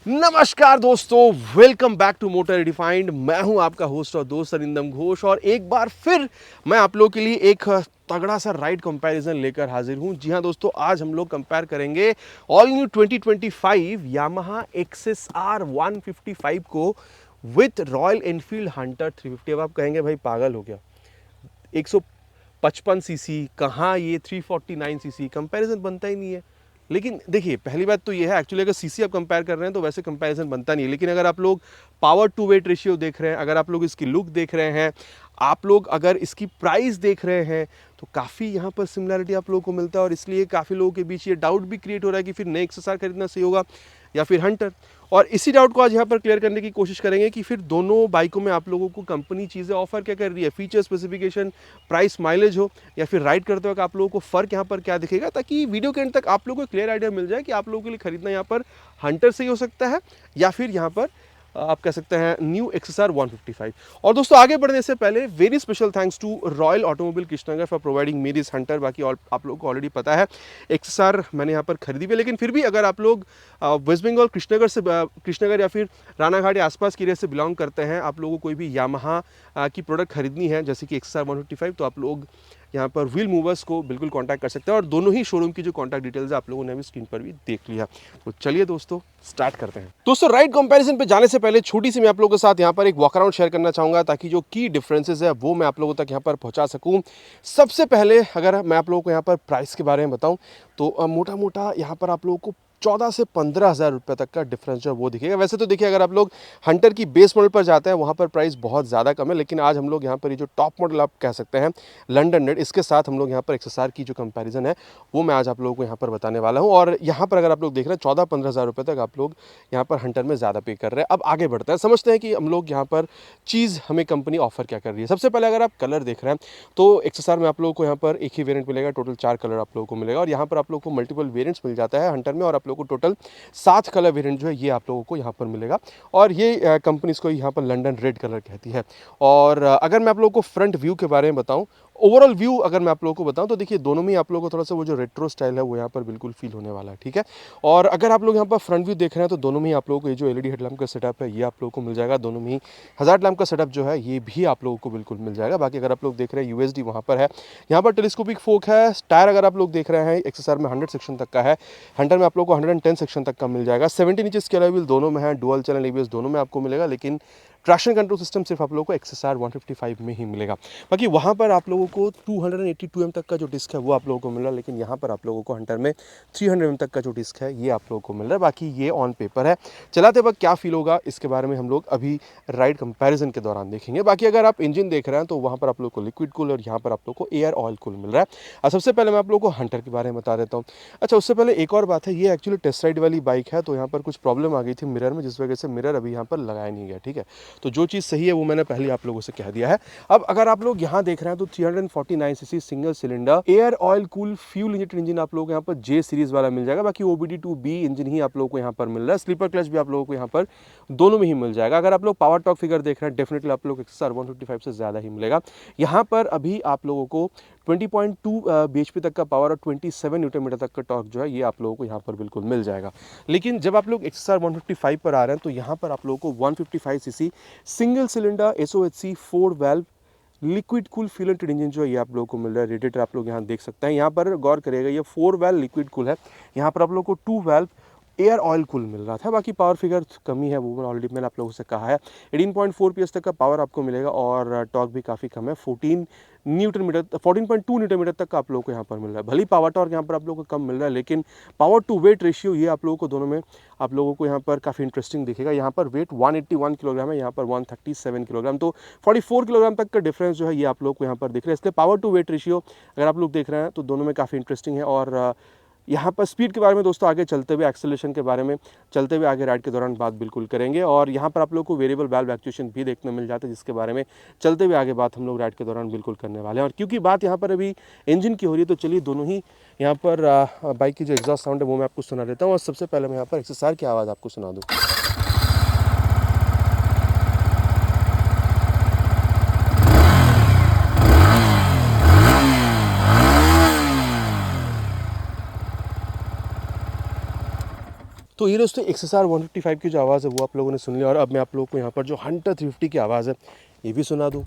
नमस्कार दोस्तों, welcome back to motor redefined. मैं हूं आपका होस्ट और दोस्त अरिंदम घोष और एक बार फिर मैं आप लोगों के लिए एक तगड़ा सा राइड कंपैरिजन लेकर हाजिर हूं। जी हां दोस्तों, आज हम लोग कंपेयर करेंगे all new 2025 Yamaha access R 155 को विथ रॉयल एनफील्ड हंटर 350। अब आप कहेंगे भाई पागल हो गया, 155 सीसी कहाँ, ये 349 सीसी, कंपैरिजन बनता ही नहीं है। लेकिन देखिए, पहली बात तो ये है, एक्चुअली अगर सीसी आप कंपेयर कर रहे हैं तो वैसे कंपैरिजन बनता नहीं है। लेकिन अगर आप लोग पावर टू वेट रेशियो देख रहे हैं, अगर आप लोग इसकी लुक देख रहे हैं, आप लोग अगर इसकी प्राइस देख रहे हैं, तो काफ़ी यहाँ पर सिमिलरिटी आप लोगों को मिलता है। और इसलिए काफ़ी लोगों के बीच ये डाउट भी क्रिएट हो रहा है कि फिर नए एक्सएसआर खरीदना सही होगा या फिर हंटर। और इसी डाउट को आज यहाँ पर क्लियर करने की कोशिश करेंगे कि फिर दोनों बाइकों में आप लोगों को कंपनी चीज़ें ऑफर क्या कर रही है, फीचर स्पेसिफिकेशन, प्राइस, माइलेज हो, या फिर राइड करते वक्त आप लोगों को फ़र्क यहाँ पर क्या दिखेगा, ताकि वीडियो के एंड तक आप लोगों को क्लियर आइडिया मिल जाए कि आप लोगों के लिए खरीदना यहाँ पर हंटर सही हो सकता है या फिर यहाँ पर आप कह सकते हैं न्यू एक्सएसआर 155। और दोस्तों, आगे बढ़ने से पहले very special thanks to royal automobile Krishnanagar for providing me this hunter. बाकी आप लोगों को ऑलरेडी पता है एक्सएसआर मैंने यहाँ पर खरीदी भी, लेकिन फिर भी अगर आप लोग वेस्ट बंगाल कृष्णनगर या फिर रानाघाट या आसपास की एरिया से बिलोंग करते हैं, आप लोगों को कोई भी यामाहा की प्रोडक्ट खरीदनी है जैसे कि एक्सएसआर 155, तो आप लोग यहाँ पर व्हील मूवर्स को बिल्कुल कांटेक्ट कर सकते हैं। और दोनों ही शोरूम की जो कांटेक्ट डिटेल्स है आप लोगों ने भी स्क्रीन पर भी देख लिया। तो चलिए दोस्तों, स्टार्ट करते हैं। दोस्तों, राइड कंपैरिजन पे जाने से पहले छोटी सी मैं आप लोगों के साथ यहाँ पर एक वॉक अराउंड शेयर करना चाहूँगा, ताकि जो की डिफरेंसेस है वो मैं आप लोगों तक यहाँ पर पहुँचा सकूँ। सबसे पहले अगर मैं आप लोगों को यहाँ पर प्राइस के बारे में बताऊँ तो मोटा मोटा यहाँ पर आप लोगों को 14 से 15 हज़ार रुपये तक का डिफरेंस जो वो दिखेगा। वैसे तो देखिए, अगर आप लोग हंटर की बेस मॉडल पर जाते हैं वहाँ पर प्राइस बहुत ज़्यादा कम है, लेकिन आज हम लोग यहाँ पर ये जो टॉप मॉडल आप कह सकते हैं लंडन नेट, इसके साथ हम लोग यहाँ पर एक्सएसआर की जो कंपैरिजन है वो मैं आज आप लोगों को यहाँ पर बताने वाला हूँ। और यहाँ पर अगर आप लोग देख रहे हैं 14-15 हज़ार रुपये तक आप लोग यहाँ पर हंटर में ज़्यादा पे कर रहे हैं। अब आगे बढ़ते हैं, समझते हैं कि हम लोग यहाँ पर चीज़ हमें कंपनी ऑफर क्या कर रही है। सबसे पहले अगर आप कलर देख रहे हैं तो एक्सएसआर में आप लोगों को यहाँ पर एक ही वेरिएंट मिलेगा, टोटल 4 कलर आप लोगों को मिलेगा। और यहाँ पर आप लोगों को मल्टीपल वेरिएंट्स मिल जाता है हंटर में, और आप लोगों को टोटल 7 कलर वेरिएंट जो है ये आप लोगों को यहाँ पर मिलेगा। और ये कंपनी इसको यहाँ पर लंडन रेड कलर कहती है। और अगर मैं आप लोगों को फ्रंट व्यू के बारे में बताऊँ, ओवरऑल व्यू अगर मैं आप लोगों को बताऊं, तो देखिए दोनों में आप लोगों को थोड़ा सा वो जो रेट्रो स्टाइल है वो यहाँ पर बिल्कुल फील होने वाला है, ठीक है। और अगर आप लोग यहाँ पर फ्रंट व्यू देख रहे हैं तो दोनों में आप लोगों को ये जो एलईडी हेडलैम्प का सेटअप है ये आप लोगों को मिल जाएगा। दोनों में ही हज़ार्ड लैम्प का सेटअप जो है ये भी आप लोगों को बिल्कुल मिल जाएगा। बाकी अगर आप लोग देख रहे हैं यूएसडी वहाँ पर है, यहाँ पर टेलीस्कोपिक फोक है। टायर अगर आप लोग देख रहे हैं एक्सएसआर में 100 सेक्शन तक का है, हंटर में आप लोग को 110 सेक्शन तक का मिल जाएगा। 17 इंचेस के अलॉय व्हील दोनों में है, डुअल चैनल एबीएस दोनों में आपको मिलेगा, लेकिन ट्रैक्शन कंट्रोल सिस्टम सिर्फ आप लोगों को एक्सएसआर 155 में ही मिलेगा। बाकी वहाँ पर आप लोगों को 282 एम तक का जो डिस्क है वो आप लोगों को मिल रहा है, लेकिन यहाँ पर आप लोगों को हंटर में 300 एम तक का जो डिस्क है ये आप लोगों को मिल रहा है। बाकी ये ऑन पेपर है, चलाते वक्त क्या फील होगा इसके बारे में हम लोग अभी राइड कंपैरिजन के दौरान देखेंगे। बाकी अगर आप इंजन देख रहे हैं तो वहाँ पर आप लोग को लिक्विड कूल और यहाँ पर आप लोग को एयर ऑयल कूल मिल रहा है। और सबसे पहले मैं आप लोगों को हंटर के बारे में बता देता हूँ। अच्छा, उससे पहले एक और बात है, ये एक्चुअली टेस्ट राइड वाली बाइक है, तो यहाँ पर कुछ प्रॉब्लम आ गई थी मिरर में, जिस वजह से मिरर अभी यहाँ पर लगाया नहीं गया, ठीक है। तो जो चीज़ सही है वो मैंने पहले आप लोगों से कह दिया है। अब अगर आप लोग यहाँ देख रहे हैं तो 349 CC single cylinder air oil cool fuel injected engine आप लोगों को यहाँ पर जे सीरीज वाला मिल जाएगा। बाकी OBD2B इंजन ही आप लोगों को यहाँ पर मिल रहा है। स्लीपर क्लच भी आप लोगों को यहाँ पर दोनों में ही मिल जाएगा। अगर आप लोग पावर टॉर्क फिगर देख रहे हैं, डेफिनेटली आप लोग एक्सएसआर 155 से ज़्यादा ही मिलेगा। यहाँ पर अभी आप लोगों को 20.2 bhp तक का पावर और 27 न्यूटन मीटर तक का टॉर्क जो है ये आप लोगों को यहाँ पर बिल्कुल मिल जाएगा। लेकिन जब आप लोग एक्सएसआर 155 पर आ रहे हैं तो यहाँ पर आप लोगों को 155 CC single cylinder SOHC 4 valve liquid cool fuel injected engine जो है ये आप लोगों को मिल रहा है। रेडिएटर आप लोग यहाँ देख सकते हैं, यहाँ पर गौर करिएगा ये 4 वाल्व लिक्विड कूल है। यहाँ पर आप लोगों को 2 वाल्व एयर ऑयल कूल मिल रहा था। बाकी पावर फिगर कमी है, वो ऑलरेडी मैंने आप लोगों से कहा है। 18.4 PS तक का पावर आपको मिलेगा और टॉर्क भी काफ़ी कम है, 14.2 न्यूटन मीटर तक का आप लोगों को यहाँ पर मिल रहा है। भली पावर टॉर्क यहाँ पर आप लोगों को कम मिल रहा है, लेकिन पावर टू वेट रेशियो ये आप लोगों को दोनों में आप लोगों को यहाँ पर काफ़ी इंटरेस्टिंग दिखेगा। यहाँ पर वेट 181 किलोग्राम है, यहाँ पर 137 किलोग्राम, तो 44 किलोग्राम तक का डिफरेंस जो है ये आप लोग को यहाँ पर दिख रहा है। इसलिए पावर टू वेट रेशियो अगर आप लोग देख रहे हैं तो दोनों में काफ़ी इंटरेस्टिंग है। और यहाँ पर स्पीड के बारे में दोस्तों आगे चलते हुए, एक्सेलरेशन के बारे में चलते हुए आगे राइड के दौरान बात बिल्कुल करेंगे। और यहाँ पर आप लोग को वेरिएबल वाल्व एक्चुएशन भी देखने मिल जाता है, जिसके बारे में चलते हुए आगे बात हम लोग राइड के दौरान बिल्कुल करने वाले हैं। और क्योंकि बात यहाँ पर अभी इंजन की हो रही है तो चलिए दोनों ही यहाँ पर बाइक की जो एग्जॉस्ट साउंड है वो मैं आपको सुना देता हूँ। और सबसे पहले मैं यहाँ पर एक्सएसआर की आवाज़ आपको सुना दूँ। तो ये दोस्तों XSR 155 की जो आवाज़ है वो आप लोगों ने सुन लिया, और अब मैं आप लोगों को यहाँ पर जो हंटर 350 की आवाज़ है ये भी सुना दूँ।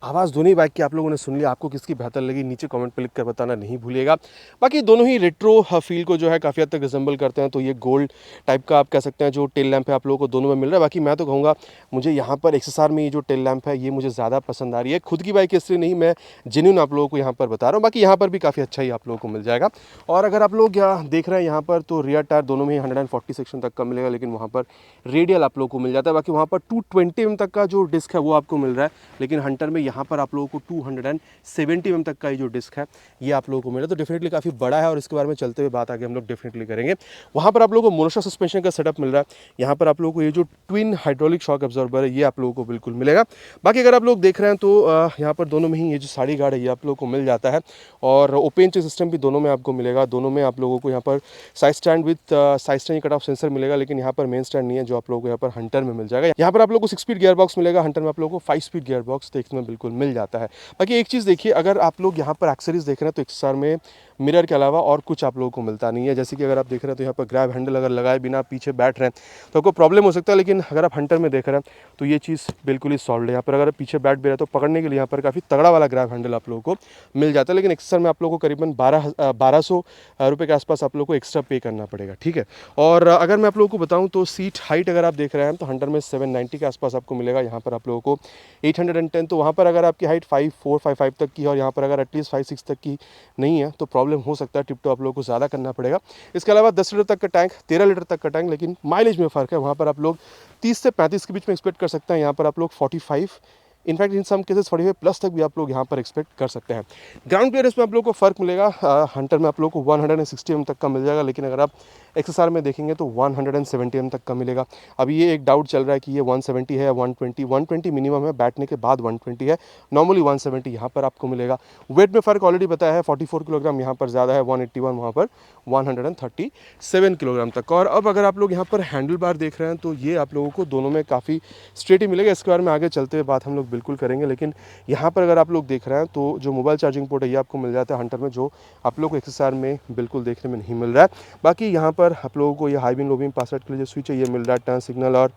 आवाज़ दोनों ही बाइक की आप लोगों ने सुन लिया, आपको किसकी बेहतर लगी नीचे कमेंट पे लिख कर बताना नहीं भूलिएगा। बाकी दोनों ही रेट्रो फील को जो है काफ़ी हद तक रिजेंबल करते हैं, तो ये गोल्ड टाइप का आप कह सकते हैं जो टेल लैंप है आप लोगों को दोनों में मिल रहा है। बाकी मैं तो कहूँगा मुझे यहाँ पर XSR में ये जो टेल लैंप है ये मुझे ज़्यादा पसंद आ रही है, खुद की बाइक इसलिए नहीं, मैं जेन्युइन आप लोगों को यहाँ पर बता रहा हूँ। बाकी यहाँ पर भी काफ़ी अच्छा ही आप लोगों को मिल जाएगा। और अगर आप लोग यहाँ देख रहे हैं यहाँ पर तो रियर टायर दोनों में ही 140 सेक्शन तक का मिलेगा, लेकिन वहाँ पर रेडियल आप लोगों को मिल जाता है। बाकी वहाँ पर 220 mm तक का जो डिस्क है वो आपको मिल रहा है, लेकिन हंटर में यहाँ पर आप लोगों को 270 mm तक का ये जो डिस्क है ये आप लोगों को मिला, तो डेफिनेटली काफ़ी बड़ा है, और इसके बारे में चलते हुए बात आगे हम लोग डेफिनेटली करेंगे। वहाँ पर आप लोगों को मोनोशॉक सस्पेंशन का सेटअप मिल रहा है, यहाँ पर आप लोगों को ये जो ट्विन हाइड्रोलिक शॉक एब्जॉर्बर है ये आप लोगों को बिल्कुल मिलेगा। बाकी अगर आप लोग देख रहे हैं तो यहाँ पर दोनों में ही ये जो साड़ी गार्ड है ये आप लोगों को मिल जाता है, और ओपन चेक सिस्टम भी दोनों में आपको मिलेगा। दोनों में आप लोगों को यहाँ पर side stand with side stand cut off sensor मिलेगा, लेकिन यहाँ पर मेन स्टैंड नहीं है जो आप लोगों को यहाँ पर हंटर में मिल जाएगा। यहाँ पर आप लोगों को 6 स्पीड गियर बॉक्स मिलेगा, हंटर में आप लोगों को 5 स्पीड गियर बॉक्स देखने में बिल्कुल मिल जाता है। बाकी एक चीज़ देखिए, अगर आप लोग यहाँ पर एक्सेसरीज देख रहे हैं तो XSR में मिरर के अलावा और कुछ आप लोगों को मिलता नहीं है। जैसे कि अगर आप देख रहे हैं तो यहाँ पर ग्रैब हैंडल अगर लगाए बिना पीछे बैठ रहे हैं तो आपको प्रॉब्लम हो सकता है, लेकिन अगर आप हंटर में देख रहे हैं तो ये चीज़ बिल्कुल ही सॉल्व है। यहाँ पर अगर आप पीछे बैठ भी रहे तो पकड़ने के लिए यहाँ पर काफ़ी तगड़ा वाला ग्रैब हैंडल आप लोगों को मिल जाता है, लेकिन XSR में आप लोगों को करीबन 1200 रुपये के आसपास आप लोगों को एक्स्ट्रा पे करना पड़ेगा, ठीक है। और अगर मैं आप लोगों को बताऊँ तो सीट हाइट अगर आप देख रहे हैं तो हंटर में 790 के आसपास आपको मिलेगा, यहाँ पर आप लोगों को 810। तो वहाँ पर अगर आपकी हाइट 5'4", 5'5" तक की है और यहाँ पर अगर एटलीस्ट 5'6" तक की नहीं है तो प्रॉब्लम हो सकता है, टिप तो आप लोगों को ज़्यादा करना पड़ेगा। इसके अलावा 10 लीटर तक का टैंक, 13 लीटर तक का टैंक, लेकिन माइलेज में फ़र्क है। वहाँ पर आप लोग 30 से 35 के बीच में एक्सपेक्ट कर सकते हैं, यहाँ पर आप लोग 45, in fact in some cases 45 plus तक भी आप लोग यहाँ पर एक्सपेक्ट कर सकते हैं। ग्राउंड क्लियरेंस में आप लोग को फ़र्क मिलेगा, हंटर में आप लोग को 160 mm तक का मिल जाएगा, लेकिन अगर आप XSR में देखेंगे तो 170 mm तक का मिलेगा। अभी ये एक डाउट चल रहा है कि ये 170 है या 120, 120 मिनिमम है, बैठने के बाद 120 है, नॉर्मली 170 यहाँ पर आपको मिलेगा। वेट में फ़र्क ऑलरेडी बताया है, 44 किलोग्राम यहाँ पर ज़्यादा है, 181 वहाँ पर 137 किलोग्राम तक। और अब अगर आप लोग यहाँ पर हैंडल बार देख रहे हैं तो ये आप लोगों को दोनों में काफ़ी स्ट्रेट ही मिलेगा। इसके बारे में आगे चलते हुए बात हम लोग बिल्कुल करेंगे, लेकिन यहाँ पर अगर आप लोग देख रहे हैं तो जो मोबाइल चार्जिंग पोर्ट है ये आपको मिल जाता है हंटर में, जो आप लोग को XSR में बिल्कुल देखने में नहीं मिल रहा है। बाकी यहाँ पर आप लोगों को ये high beam low beam password के लिए जो स्विच है ये मिल रहा है, टर्न सिग्नल और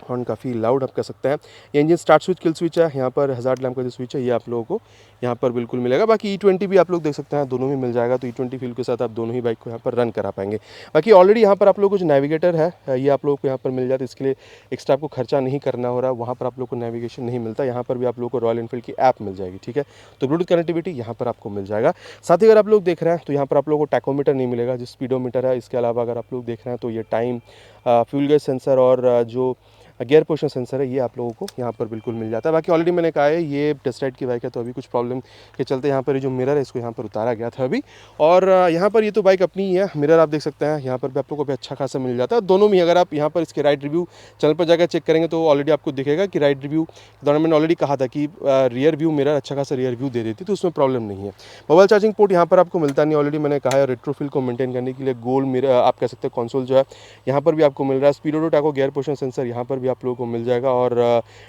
हॉर्न काफ़ी लाउड आप कह सकते हैं। ये engine start switch kill switch है, यहाँ पर हज़ार्ड लैम्प का जो स्विच है ये आप लोगों को यहाँ पर बिल्कुल मिलेगा। बाकी E20 भी आप लोग देख सकते हैं, दोनों में मिल जाएगा, तो E20 फील के साथ आप दोनों ही बाइक को यहाँ पर रन करा पाएंगे। बाकी ऑलरेडी यहाँ पर आप लोगों को जो नेविगेटर है ये आप लोगों को यहाँ पर मिल जाता है, इसके लिए एक्स्ट्रा आपको खर्चा नहीं करना हो रहा है। वहाँ पर आप लोग को नेविगेशन नहीं मिलता, यहाँ पर भी आप लोग को रॉयल एनफील्ड की ऐप मिल जाएगी, ठीक है। तो ब्लूटूथ कनेक्टिविटी यहाँ पर आपको मिल जाएगा। साथ ही अगर आप लोग देख रहे हैं तो यहाँ पर आप लोग को टैकोमीटर नहीं मिलेगा, जो स्पीडोमीटर है। इसके अलावा अगर आप लोग देख रहे हैं तो ये टाइम, फ्यूल गेज सेंसर और जो गियर पोजिशन सेंसर है ये आप लोगों को यहाँ पर बिल्कुल मिल जाता है। बाकी ऑलरेडी मैंने कहा है ये टेस्ट राइड की बाइक है, तो अभी कुछ प्रॉब्लम के चलते यहाँ पर ये जो मिरर है इसको यहाँ पर उतारा गया था अभी। और यहाँ पर ये तो बाइक अपनी ही है, मिरर आप देख सकते हैं यहाँ पर भी आप लोगों को भी अच्छा खासा मिल जाता है दोनों में। अगर आप यहाँ पर इसके राइड रिव्यू चैनल पर जाकर चेक करेंगे तो ऑलरेडी आपको दिखेगा कि राइड रिव्यू के दौरान मैंने ऑलरेडी कहा था कि रियर व्यू मिरर अच्छा खासा रियर व्यू दे देती, तो उसमें प्रॉब्लम नहीं है। मोबाइल चार्जिंग पोर्ट यहाँ पर आपको मिलता नहीं, ऑलरेडी मैंने कहा है। रेट्रोफिल को मेंटेन करने के लिए गोल्ड मिरर आप कह सकते हैं कंसोल जो है यहाँ पर भी आपको मिल रहा है। स्पीडो टैको गियर पोजिशन सेंसर यहाँ पर भी आप लोगों को मिल जाएगा। और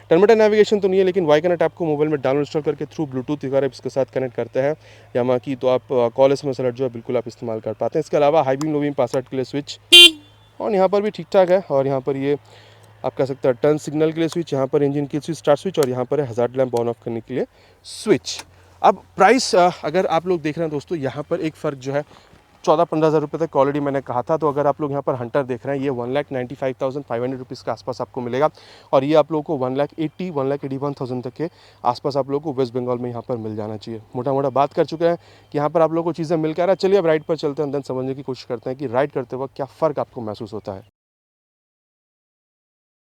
टर्मिनल नेविगेशन तो नहीं है, लेकिन वाई कनेक्ट आपको मोबाइल में डाउनलोड इंस्टॉल करके थ्रू ब्लूटूथ अगर आप इसके साथ कनेक्ट करते हैं यामा की, तो आप कॉल SMS अलर्ट जो है बिल्कुल आप इस्तेमाल कर पाते हैं। इसके अलावा high beam low beam password के लिए स्विच और यहाँ पर भी ठीक ठाक है। और यहाँ पर ये आप कह सकते हैं टर्न सिग्नल के लिए स्विच, यहाँ पर इंजन की स्विच स्टार्ट स्विच, और यहाँ पर है हज़ार्ड लैम्प ऑन ऑफ करने के लिए स्विच। अब प्राइस अगर आप लोग देख रहे हैं दोस्तों, यहाँ पर एक फ़र्क जो है 14-15 हज़ार रुपये तक ऑलरेडी मैंने कहा था। तो अगर आप लोग यहाँ पर हंटर देख रहे हैं ये 1,95,500 रुपीज़ के आसपास आपको मिलेगा, और ये आप लोगों को 1,81,000 तक के आसपास आप लोगों को वेस्ट बंगाल में यहाँ पर मिल जाना चाहिए। मोटा मोटा बात कर चुके हैं कि यहाँ पर आप लोगों को चीज़ें मिल के आ रहा है। चलिए अब राइड पर चलते हैं, देन समझने की कोशिश करते हैं कि राइड करते वक्त क्या फ़र्क आपको महसूस होता है।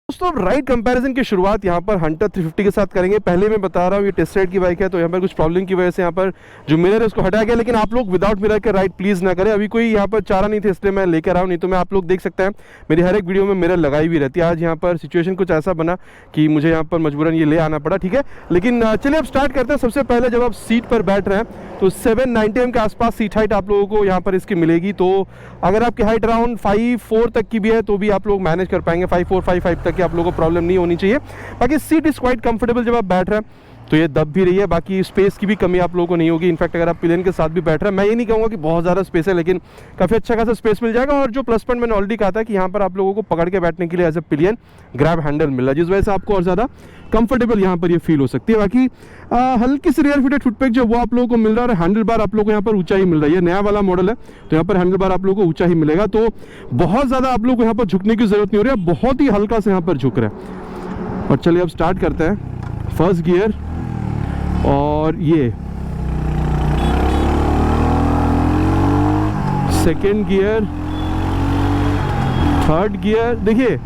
दोस्तों राइड कंपैरिजन की शुरुआत यहाँ पर हंटर 350 के साथ करेंगे। पहले मैं बता रहा हूँ ये टेस्ट राइड की बाइक है, तो यहाँ पर कुछ प्रॉब्लम की वजह से यहाँ पर जो मिरर है उसको हटाया गया, लेकिन आप लोग विदाउट मिरर के राइड प्लीज ना करें। अभी कोई यहाँ पर चारा नहीं थे इसलिए मैं लेकर आऊँ, नहीं तो मैं आप लोग देख सकते हैं मेरी हर एक वीडियो में मिरर लगाई भी रहती है। आज यहाँ पर सिचुएशन कुछ ऐसा बना कि मुझे यहाँ पर मजबूरन ये ले आना पड़ा, ठीक है। लेकिन चलिए अब स्टार्ट करते हैं। सबसे पहले जब आप सीट पर बैठ रहे हैं तो 790 mm के आसपास सीट हाइट आप लोगों को यहाँ पर इसकी मिलेगी। तो अगर आपकी हाइट अराउंड 5'4" तक की भी है तो भी आप लोग मैनेज कर पाएंगे। 5'4", 5'5" तक की आप लोगों को प्रॉब्लम नहीं होनी चाहिए। बाकी सीट इज़ क्वाइट कंफर्टेबल जब आप बैठ रहे हैं, तो ये दब भी रही है। बाकी स्पेस की भी कमी आप लोगों को नहीं होगी। इनफैक्ट अगर आप पिलियन के साथ भी बैठ रहे हैं, मैं ये नहीं कहूँगा कि बहुत ज़्यादा स्पेस है, लेकिन काफ़ी अच्छा खासा स्पेस मिल जाएगा। और जो प्लस पॉइंट मैंने ऑलरेडी कहा था कि यहाँ पर आप लोगों को पकड़ के बैठने के लिए as a pillion grab handle मिल रहा है, जिस वजह से आपको और ज़्यादा कंफर्टेबल यहाँ पर ये फील हो सकती है। बाकी हल्की सी रियर फिटेड फुटपैक जो वो आप लोगों को मिल रहा है। हैंडल बार आप लोगों को यहाँ पर ऊंचा ही मिल रहा है। ये नया वाला मॉडल है तो यहाँ पर हैंडल बार आप लोगों को ऊंचा ही मिलेगा, तो बहुत ज़्यादा आप लोगों को यहाँ पर झुकने की जरूरत नहीं हो रही है, बहुत ही हल्का से यहाँ पर झुक रहा है। और चलिए अब स्टार्ट करते हैं। फर्स्ट गियर और ये सेकेंड गियर, थर्ड गियर। देखिए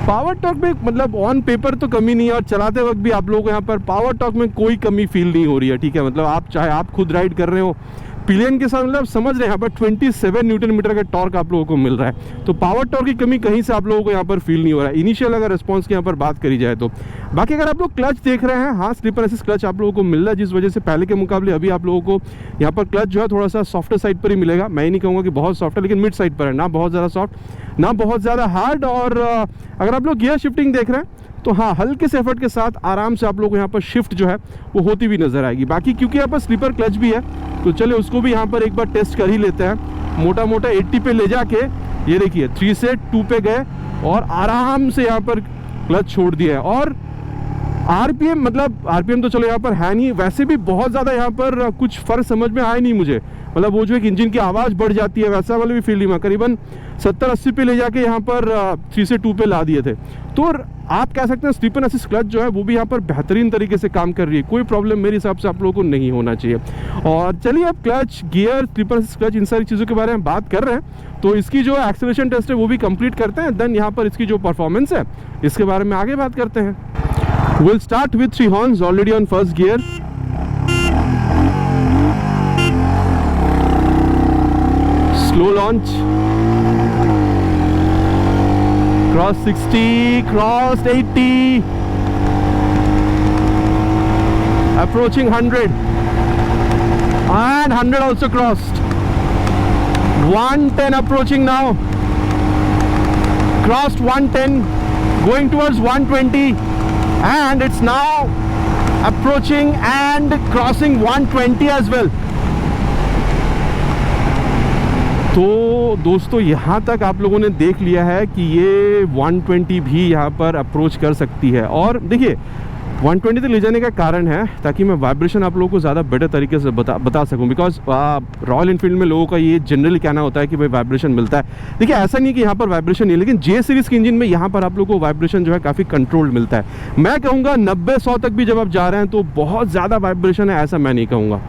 पावर टॉर्क में मतलब ऑन पेपर तो कमी नहीं है, और चलाते वक्त भी आप लोगों को यहाँ पर पावर टॉर्क में कोई कमी फील नहीं हो रही है, ठीक है। मतलब आप चाहे आप खुद राइड कर रहे हो पिलियन के साथ, मतलब समझ रहे हैं यहाँ पर 27 न्यूटन मीटर का टॉर्क आप लोगों को मिल रहा है, तो पावर टॉर्क की कमी कहीं से आप लोगों को यहाँ पर फील नहीं हो रहा है इनिशियल अगर रिस्पॉन्स की यहाँ पर बात करी जाए तो। बाकी अगर आप लोग क्लच देख रहे हैं, हाँ स्लीपर असिस्ट क्लच आप लोगों को मिल रहा है, जिस वजह से पहले के मुकाबले अभी आप लोगों को यहाँ पर क्लच जो है थोड़ा सा सॉफ्टर साइड पर ही मिलेगा। मैं ही नहीं कहूँगा कि बहुत सॉफ्ट है, लेकिन मिड साइड पर है, ना बहुत ज़्यादा सॉफ्ट ना बहुत ज़्यादा हार्ड। और अगर आप लोग गियर शिफ्टिंग देख रहे हैं तो हाँ हल्के से एफर्ट के साथ आराम से आप लोग को यहाँ पर शिफ्ट जो है वो होती भी नजर आएगी। बाकी क्योंकि यहाँ पर स्लीपर क्लच भी है तो चलिए उसको भी यहाँ पर एक बार टेस्ट कर ही लेते हैं। मोटा मोटा 80 पे ले जाके ये देखिए 3 से 2 पे गए और आराम से यहाँ पर क्लच छोड़ दिया है। और आरपीएम मतलब आरपीएम तो चलो यहाँ पर है नहीं, वैसे भी बहुत ज़्यादा यहाँ पर कुछ फ़र्क समझ में आया नहीं मुझे। मतलब वो जो एक इंजन की आवाज़ बढ़ जाती है वैसा वाला भी फील नहीं हुआ। करीबन 70-80 पे ले जाके यहाँ पर 3 से 2 पे ला दिए थे। तो आप कह सकते हैं स्लीपर असिस्ट क्लच जो है वो भी यहाँ पर बेहतरीन तरीके से काम कर रही है। कोई प्रॉब्लम मेरे हिसाब से आप लोगों को नहीं होना चाहिए। और चलिए अब clutch, gear, slipper assist clutch इन सारी चीज़ों के बारे में बात कर रहे हैं, तो इसकी जो एक्सेलरेशन टेस्ट है वो भी कंप्लीट करते हैं। देन यहाँ पर इसकी जो परफॉर्मेंस है इसके बारे में आगे बात करते हैं। We'll start with 3 horns already on first gear. Slow launch. Cross 60, crossed 80. Approaching 100. And 100 also crossed. 110 approaching now. Crossed 110. Going towards 120. And it's now approaching and crossing 120 as well. तो दोस्तों यहाँ तक आप लोगों ने देख लिया है कि ये 120 भी यहाँ पर अप्रोच कर सकती है। और देखिए 120 तक ले जाने का कारण है ताकि मैं वाइब्रेशन आप लोगों को ज़्यादा बेटर तरीके से बता सकूं। बिकॉज रॉयल इनफील्ड में लोगों का ये जनरली कहना होता है कि भाई वाइब्रेशन मिलता है। देखिए ऐसा नहीं कि यहाँ पर वाइब्रेशन नहीं है, लेकिन जे सीरीज़ के इंजन में यहाँ पर आप लोगों को वाइब्रेशन जो है काफ़ी कंट्रोल्ड मिलता है। मैं कहूँगा 90-100 तक भी जब आप जा रहे हैं तो बहुत ज़्यादा वाइब्रेशन है, ऐसा मैं नहीं कहूँगा,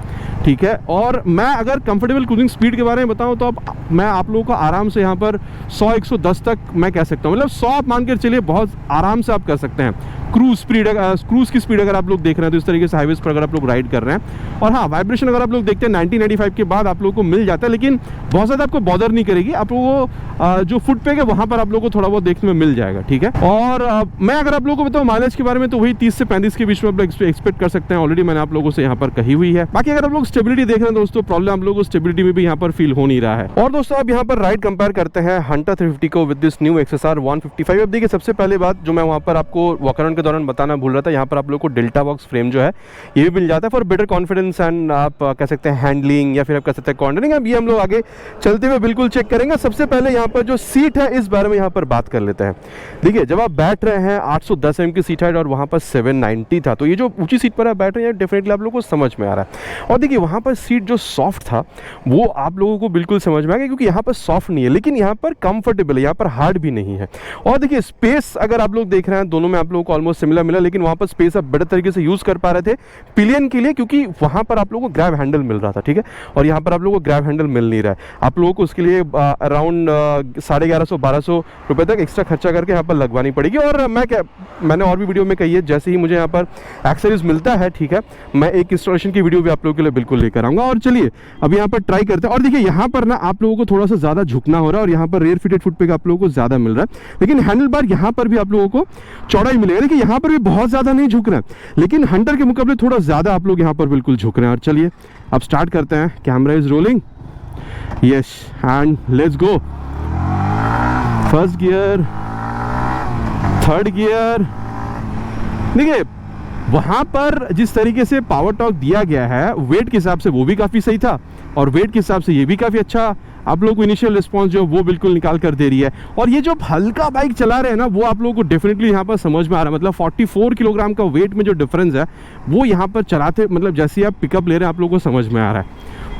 ठीक है। और मैं अगर कंफर्टेबल क्रूजिंग स्पीड के बारे में बताऊँ तो अब मैं आप लोगों को आराम से यहाँ पर 100-110 तक मैं कह सकता हूँ। मतलब 100 आप मान कर चलिए, बहुत आराम से आप कर सकते हैं। क्रूज की स्पीड अगर आप लोग देख रहे हैं तो इस तरीके से हाईवेज पर अगर आप लोग राइड कर रहे हैं। और हाँ वाइब्रेशन अगर आप लोग देखते हैं 90-95 के बाद आप लोगों को मिल जाता है, लेकिन बहुत ज़्यादा आपको बॉदर नहीं करेगी। आप लोगों को जो फुट पे है वहाँ पर आप लोगों को थोड़ा बहुत देखने में मिल जाएगा, ठीक है। और मैं अगर आप लोगों को बताऊँ माइलेज के बारे में तो वही 30 से 35 के बीच में आप लोग एक्सपेक्ट कर सकते हैं। ऑलरेडी मैंने आप लोगों से यहाँ पर कही हुई है। बाकी अगर आप लोग स्टेबिलिटी देख रहे हैं दोस्तों, प्रॉब्लम आप लोगों को स्टेबिलिटी में भी यहाँ पर फील हो नहीं रहा है। और दोस्तों आप यहाँ पर राइड कंपेयर करते हैं हंटर 350 को विद दिस न्यू XSR 155। अब देखिए सबसे पहले बात जो मैं वहाँ पर आपको वॉक अराउंड के दौरान बताना भूल रहा था, यहाँ पर आप लोग को डेल्टा बॉक्स फ्रेम जो है ये भी मिल जाता है फॉर बेटर कॉन्फिडेंस एंड आप कह सकते हैं हैंडलिंग या फिर आप कह सकते हैं कॉर्नरिंग। अब ये हम लोग आगे चलते हुए बिल्कुल चेक करेंगे। सबसे पहले यहाँ पर जो सीट है इस बारे में यहाँ पर बात कर लेते हैं। देखिए जब आप बैठ रहे हैं 810 mm की सीट हाइट और वहाँ पर 790 था, तो ये जो ऊंची सीट पर आप बैठ रहे हैं डेफिनेटली आप लोगों को समझ में आ रहा है। और देखिए वहाँ पर सीट जो सॉफ्ट था वो आप लोगों को बिल्कुल समझ में आ गया, क्योंकि यहाँ पर सॉफ्ट नहीं है लेकिन यहाँ पर कंफर्टेबल है, यहाँ पर हार्ड भी नहीं है। और देखिए स्पेस अगर आप लोग देख रहे हैं दोनों में आप लोगों को ऑलमोस्ट ऑलमोस्ट सिमिलर मिला, लेकिन वहाँ पर स्पेस आप बेटर तरीके से यूज़ कर पा रहे थे पिलियन के लिए, क्योंकि वहाँ पर आप लोगों को ग्रैब हैंडल मिल रहा था, ठीक है, और यहाँ पर आप लोगों को ग्रैब हैंडल मिल नहीं रहा है। आप लोगों को उसके लिए अराउंड 1150-1200 रुपये तक एक्स्ट्रा खर्चा करके यहाँ पर लगवानी पड़ेगी। और मैंने और भी वीडियो में कही है, जैसे ही मुझे यहाँ पर एक्सेसरीज मिलता है, ठीक है, मैं एक इंस्टॉलेशन की वीडियो भी आप लोगों के लिए बिल्कुल लेकर आऊँगा। और चलिए अब यहाँ पर ट्राई करते हैं। और देखिए यहाँ पर ना आप लोगों को थोड़ा सा ज़्यादा झुकना हो रहा है और यहाँ पर रेयर फिटेड फुट पे आप लोगों को ज़्यादा मिल रहा है, लेकिन हैंडल बार यहाँ पर भी आप लोगों को चौड़ाई मिलेगा। देखिए यहाँ पर भी बहुत ज़्यादा नहीं झुक रहा है, लेकिन हंटर के मुकाबले थोड़ा ज़्यादा आप लोग यहाँ पर बिल्कुल झुक रहे हैं। और चलिए अब स्टार्ट करते हैं। Camera is rolling, yes, and let's go. First gear, third gear. देखिए वहाँ पर जिस तरीके से पावर टॉर्क दिया गया है वेट के हिसाब से वो भी काफ़ी सही था, और वेट के हिसाब से ये भी काफ़ी अच्छा आप लोगों को इनिशियल रिस्पांस जो वो बिल्कुल निकाल कर दे रही है। और ये जो हल्का बाइक चला रहे हैं ना, वो आप लोगों को डेफिनेटली यहाँ पर समझ में आ रहा है। मतलब 44 किलोग्राम का वेट में जो डिफरेंस है वो यहाँ पर चलाते, मतलब जैसे ही आप पिकअप ले रहे हैं आप लोगों को समझ में आ रहा है।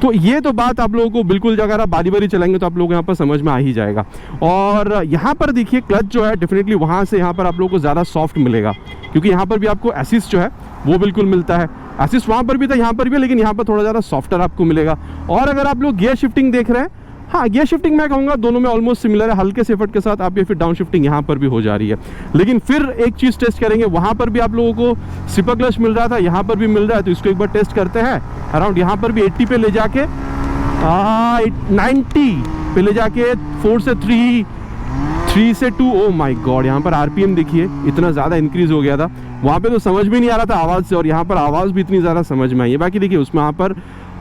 तो ये तो बात आप लोगों को बिल्कुल, अगर आप बारी बारी चलाएंगे तो आप लोगों को यहाँ पर समझ में आ ही जाएगा। और यहाँ पर देखिए क्लच जो है डेफिनेटली वहाँ से यहाँ पर आप लोगों को ज़्यादा सॉफ्ट मिलेगा, क्योंकि यहाँ पर भी आपको असिस्ट जो है वो बिल्कुल मिलता है। असिस्ट वहाँ पर भी था, यहाँ पर भी, लेकिन यहाँ पर थोड़ा ज़्यादा सॉफ्टर आपको मिलेगा। और अगर आप लोग गियर शिफ्टिंग देख रहे हैं, हाँ गियर शिफ्टिंग मैं कहूँगा दोनों में ऑलमोस्ट सिमिलर है, हल्के से एफर्ट के साथ आप ये फिर डाउन शिफ्टिंग यहाँ पर भी हो जा रही है। लेकिन फिर एक चीज़ टेस्ट करेंगे, वहाँ पर भी आप लोगों को स्लिपर क्लच मिल रहा था, यहाँ पर भी मिल रहा है, तो इसको एक बार टेस्ट करते हैं। अराउंड यहाँ पर भी 80 पे ले जाके 90 पे ले जाके 4 से 3 से 2, ओ माय गॉड, यहाँ पर आरपीएम देखिए इतना ज़्यादा इंक्रीज हो गया था। वहाँ पे तो समझ भी नहीं आ रहा था आवाज़ से, और यहाँ पर आवाज़ भी इतनी ज़्यादा समझ में आई है। बाकी देखिए उसमें यहाँ पर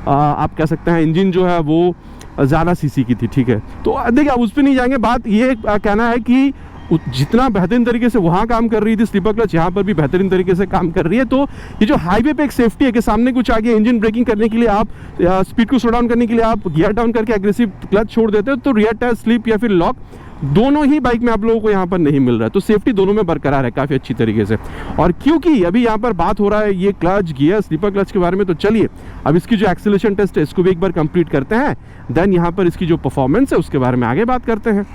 आप कह सकते हैं इंजन जो है वो ज़्यादा सीसी की थी, ठीक है। तो देखिए अब उस पर नहीं जाएंगे, बात ये कहना है कि जितना बेहतरीन तरीके से वहाँ काम कर रही थी स्लीपर क्लच, यहाँ पर भी बेहतरीन तरीके से काम कर रही है। तो ये जो हाईवे पे एक सेफ्टी है कि सामने कुछ आ गया, इंजन ब्रेकिंग करने के लिए आप स्पीड को स्लो डाउन करने के लिए आप गियर डाउन करके एग्रेसिव क्लच छोड़ देते हो, तो रियर टायर स्लिप या फिर लॉक दोनों ही बाइक में आप लोगों को यहाँ पर नहीं मिल रहा है। तो सेफ्टी दोनों में बरकरार है काफ़ी अच्छी तरीके से। और क्योंकि अभी यहाँ पर बात हो रहा है ये क्लच गियर स्लीपर क्लच के बारे में, तो चलिए अब इसकी जो एक्सेलरेशन टेस्ट है इसको भी एक बार कंप्लीट करते हैं। देन यहाँ पर इसकी जो परफॉर्मेंस है उसके बारे में आगे बात करते हैं।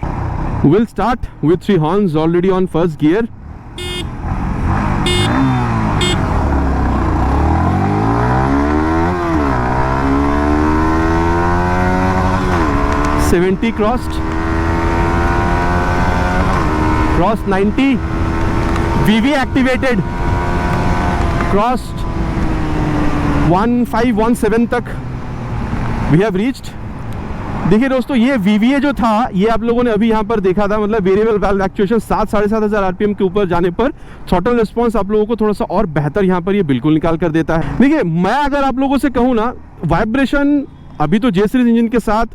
Will start with 3 horns already on first gear. Cross 90, VV activated, crossed 1517 तक वी हैव रीच्ड। देखिए दोस्तों ये VVA जो था ये आप लोगों ने अभी यहाँ पर देखा था, मतलब वेरिएबल वाल्व एक्चुएशन 7-7,500 आरपीएम के ऊपर जाने पर थ्रॉटल रिस्पांस आप लोगों को थोड़ा सा और बेहतर यहाँ पर ये बिल्कुल निकाल कर देता है। देखिए मैं अगर आप लोगों से कहूँ ना, वाइब्रेशन अभी तो जे सीरीज इंजन के साथ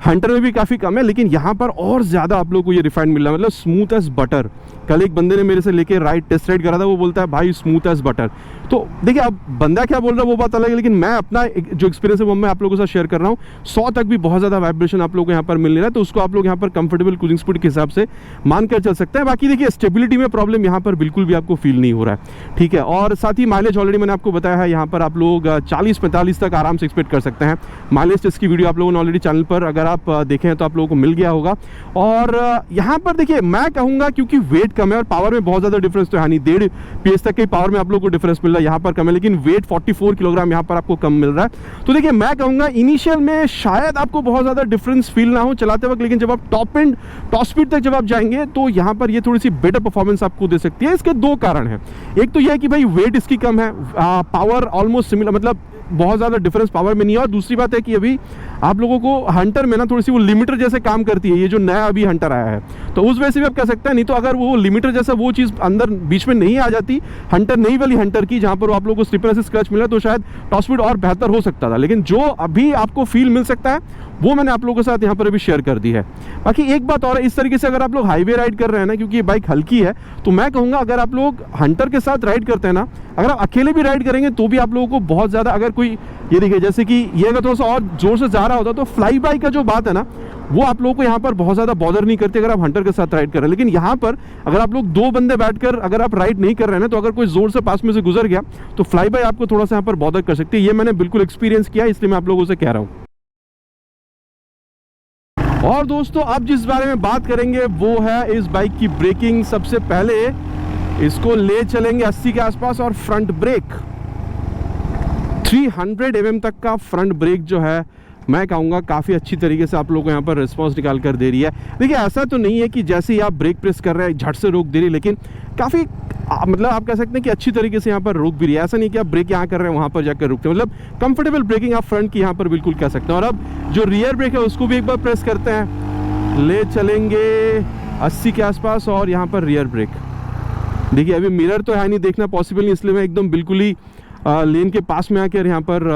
हंटर में भी काफ़ी कम है, लेकिन यहाँ पर और ज़्यादा आप लोगों को ये रिफाइंड मिल रहा है, मतलब स्मूथ एज बटर। कल एक बंदे ने मेरे से लेके टेस्ट राइड करा था, वो बोलता है भाई स्मूथ एज बटर। तो देखिए अब बंदा क्या बोल रहा है वो बात अलग है, लेकिन मैं अपना जो एक्सपीरियंस है वो मैं आप लोगों के साथ शेयर कर रहा हूँ। 100 तक भी बहुत ज़्यादा वाइब्रेशन आप लोगों को यहाँ पर मिल रहा है, तो उसको आप लोग यहाँ पर कंफर्टेबल क्रूजिंग स्पीड के हिसाब से मान कर चल सकते हैं। बाकी देखिए स्टेबिलिटी में प्रॉब्लम यहाँ पर बिल्कुल भी आपको फील नहीं हो रहा है, ठीक है। और साथ ही माइलेज ऑलरेडी मैंने आपको बताया है, यहाँ पर आप लोग 40-45 तक आराम से एक्सपेक्ट कर सकते हैं। माइलेज टेस्ट की वीडियो आप लोगों ने ऑलरेडी चैनल पर अगर आप देखें तो आप लोगों को मिल गया होगा। और यहाँ पर देखिए मैं कहूँगा क्योंकि वेट कम है और पावर में बहुत ज़्यादा डिफरेंस तो है नहीं, 1.5 PS तक के पावर में आप लोगों को डिफरेंस मिल रहा है, यहाँ पर कम है, लेकिन वेट 44 किलोग्राम यहाँ पर आपको कम मिल रहा है। तो देखिए मैं कहूँगा इनिशियल में शायद आपको बहुत ज़्यादा डिफरेंस फील ना हो चलाते वक्त, लेकिन जब आप टॉप स्पीड तक जब आप जाएंगे तो यहाँ पर ये थोड़ी सी बेटर परफॉर्मेंस आपको दे सकती है। इसके 2 कारण हैं। एक तो यह है कि भाई वेट इसकी कम है, पावर ऑलमोस्ट सिमिलर, मतलब बहुत ज़्यादा डिफरेंस पावर में नहीं है। और दूसरी बात है कि अभी आप लोगों को हंटर में ना थोड़ी सी वो लिमिटर जैसे काम करती है, ये जो नया अभी हंटर आया है, तो उस वजह से भी आप कह सकते हैं। नहीं तो अगर वो लिमिटर जैसा वो चीज़ अंदर बीच में नहीं आ जाती हंटर नई वाली हंटर की, जहाँ पर आप लोगों को स्लिपर असिस्ट क्लच मिला, तो शायद टॉप स्पीड और बेहतर हो सकता था। लेकिन जो अभी आपको फील मिल सकता है वो मैंने आप लोगों के साथ यहाँ पर अभी शेयर कर दी है। बाकी एक बात और है, इस तरीके से अगर आप लोग हाईवे राइड कर रहे हैं ना, क्योंकि ये बाइक हल्की है, तो मैं कहूँगा अगर आप लोग हंटर के साथ राइड करते हैं ना, अगर आप अकेले भी राइड करेंगे तो भी आप लोगों को बहुत ज़्यादा, अगर कोई ये देखिए जैसे कि ये अगर थोड़ा सा और जोर से जा रहा होता तो फ्लाई बाई का जो बात है ना वो आप लोगों को यहाँ पर बहुत ज़्यादा बॉदर नहीं करती अगर आप हंटर के साथ राइड कर रहे हैं। लेकिन यहाँ पर अगर आप लोग 2 बंदे बैठकर अगर आप राइड नहीं कर रहे हैं ना, तो अगर कोई जोर से पास में से गुजर गया तो फ्लाई बाई आपको थोड़ा सा यहाँ पर बॉदर कर सकती है। ये मैंने बिल्कुल एक्सपीरियंस किया, इसलिए मैं आप लोगों से कह रहा हूँ। और दोस्तों अब जिस बारे में बात करेंगे वो है इस बाइक की ब्रेकिंग। सबसे पहले इसको ले चलेंगे 80 के आसपास। और फ्रंट ब्रेक 300 mm तक का फ्रंट ब्रेक जो है मैं कहूँगा काफ़ी अच्छी तरीके से आप लोगों को यहाँ पर रिस्पांस निकाल कर दे रही है। देखिए ऐसा तो नहीं है कि जैसे ही आप ब्रेक प्रेस कर रहे हैं झट से रोक दे रही है, लेकिन काफ़ी मतलब आप कह सकते हैं कि अच्छी तरीके से यहाँ पर रोक भी रही है। ऐसा नहीं कि आप ब्रेक यहाँ कर रहे हैं वहाँ पर जाकर रुकते हैं, मतलब कंफर्टेबल ब्रेकिंग आप फ्रंट की यहाँ पर बिल्कुल कह सकते हैं। और अब जो रियर ब्रेक है उसको भी एक बार प्रेस करते हैं, ले चलेंगे 80 के आसपास। और यहाँ पर रियर ब्रेक देखिए, अभी मिरर तो है नहीं, देखना पॉसिबल नहीं, इसलिए मैं एकदम बिल्कुल ही लेन के पास में आकर यहाँ पर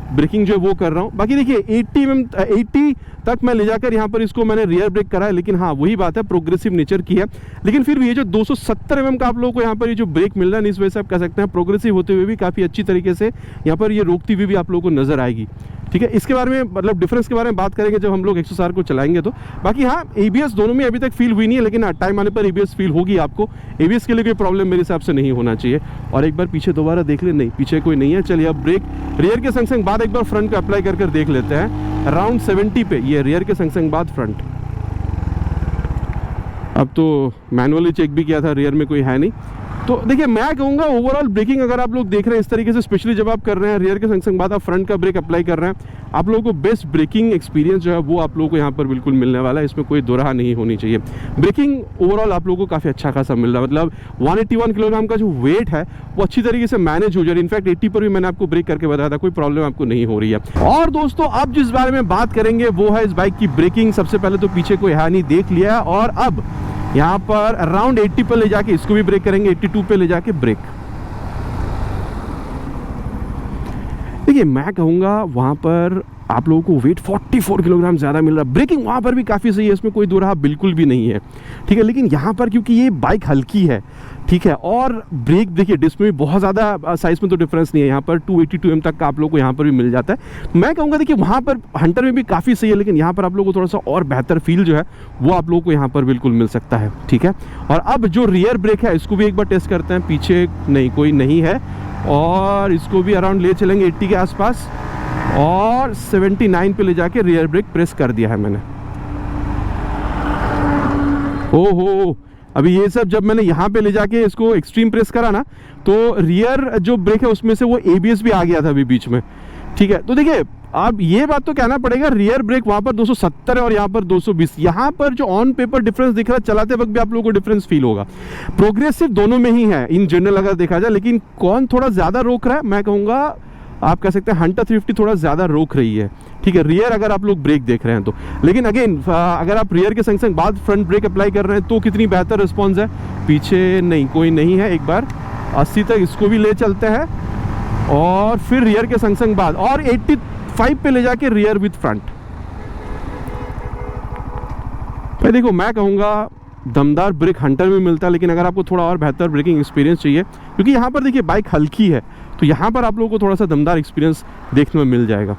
ब्रेकिंग जो है वो कर रहा हूँ। बाकी देखिए 80 तक मैं ले जाकर यहाँ पर इसको मैंने रियर ब्रेक करा है, लेकिन हाँ वही बात है प्रोग्रेसिव नेचर की है। लेकिन फिर भी ये जो 270 mm का आप लोगों को यहाँ पर ये जो ब्रेक मिल रहा है, इस वजह से आप कह सकते हैं प्रोग्रेसिव होते हुए भी काफ़ी अच्छी तरीके से यहाँ पर ये रोकती हुई भी आप लोगों को नजर आएगी। ठीक है, इसके बारे में मतलब डिफरेंस के बारे में बात करेंगे जब हम लोग 160 को चलाएंगे तो। बाकी हाँ ABS दोनों में अभी तक फील हुई नहीं है, लेकिन टाइम आने पर ABS फील होगी आपको। ABS के लिए कोई प्रॉब्लम मेरे हिसाब से नहीं होना चाहिए। और एक बार पीछे दोबारा देख ले, नहीं पीछे कोई नहीं है। चलिए अब ब्रेक रियर के संग संग बाद एक बार फ्रंट पे अप्लाई कर देख लेते हैं। अराउंड 70 पे ये रियर के संग संग बाद फ्रंट। अब तो मैनुअली चेक भी किया था, रियर में कोई है नहीं। तो देखिए मैं कहूँगा ओवरऑल ब्रेकिंग अगर आप लोग देख रहे हैं इस तरीके से, स्पेशली जब आप कर रहे हैं रियर के संग संग बाद आप फ्रंट का ब्रेक अप्लाई कर रहे हैं, आप लोगों को बेस्ट ब्रेकिंग एक्सपीरियंस जो है वो आप लोगों को यहाँ पर बिल्कुल मिलने वाला है। इसमें कोई दोराहा नहीं होनी चाहिए। ब्रेकिंग ओवरऑल आप लोगों को काफ़ी अच्छा खासा मिल रहा है, मतलब 181 किलोग्राम का जो वेट है वो अच्छी तरीके से मैनेज हो जा रहा है। इनफैक्ट 80 पर भी मैंने आपको ब्रेक करके बताया था, कोई प्रॉब्लम आपको नहीं हो रही है। और दोस्तों अब जिस बारे में बात करेंगे वो है इस बाइक की ब्रेकिंग। सबसे पहले तो पीछे कोई है नहीं, देख लिया है। और अब यहाँ पर अराउंड 80 पर ले जाके इसको भी ब्रेक करेंगे, 82 पे ले जाके ब्रेक। देखिए मैं कहूँगा वहाँ पर आप लोगों को वेट 44 किलोग्राम ज़्यादा मिल रहा है। ब्रेकिंग वहाँ पर भी काफ़ी सही है, इसमें कोई दो राह बिल्कुल भी नहीं है। ठीक है, लेकिन यहाँ पर क्योंकि ये बाइक हल्की है, ठीक है, और ब्रेक देखिए डिस्क में भी बहुत ज़्यादा साइज़ में तो डिफरेंस नहीं है। यहाँ पर 282 mm तक का आप लोग को यहाँ पर भी मिल जाता है। मैं कहूँगा देखिए वहाँ पर हंटर में भी काफ़ी सही है, लेकिन यहाँ पर आप लोगों को थोड़ा सा और बेहतर फील जो है वो आप लोगों को यहाँ पर बिल्कुल मिल सकता है। ठीक है, और अब जो रियर ब्रेक है इसको भी एक बार टेस्ट करते हैं। पीछे नहीं कोई नहीं है, और इसको भी अराउंड ले चलेंगे 80 के आसपास। और 79 पे ले जाके रियर ब्रेक प्रेस कर दिया है मैंने। ओहो, अभी ये सब जब मैंने यहाँ पे ले जाके इसको एक्सट्रीम प्रेस करा ना, तो रियर जो ब्रेक है उसमें से वो ABS भी आ गया था अभी बीच में। ठीक है, तो देखिए अब ये बात तो कहना पड़ेगा, रियर ब्रेक वहाँ पर 270 है और यहाँ पर 220। यहाँ पर जो ऑन पेपर डिफरेंस दिख रहा है, चलाते वक्त भी आप लोगों को डिफरेंस फील होगा। प्रोग्रेसिव दोनों में ही है इन जनरल अगर देखा जाए, लेकिन कौन थोड़ा ज़्यादा रोक रहा है, मैं कहूँगा आप कह सकते हैं हंटर 350 थोड़ा ज़्यादा रोक रही है। ठीक है, रियर अगर आप लोग ब्रेक देख रहे हैं तो। लेकिन अगेन अगर आप रियर के संग संग बाद फ्रंट ब्रेक अप्लाई कर रहे हैं तो कितनी बेहतर रिस्पॉन्स है। पीछे नहीं कोई नहीं है, एक बार 80 तक इसको भी ले चलते हैं, और फिर रियर के संग संग बाद और 85 पे ले जाके रियर विथ फ्रंट। भाई देखो मैं कहूँगा दमदार ब्रेक हंटर में मिलता है, लेकिन अगर आपको थोड़ा और बेहतर ब्रेकिंग एक्सपीरियंस चाहिए, क्योंकि यहाँ पर देखिए बाइक हल्की है, तो यहाँ पर आप लोगों को थोड़ा सा दमदार एक्सपीरियंस देखने में मिल जाएगा।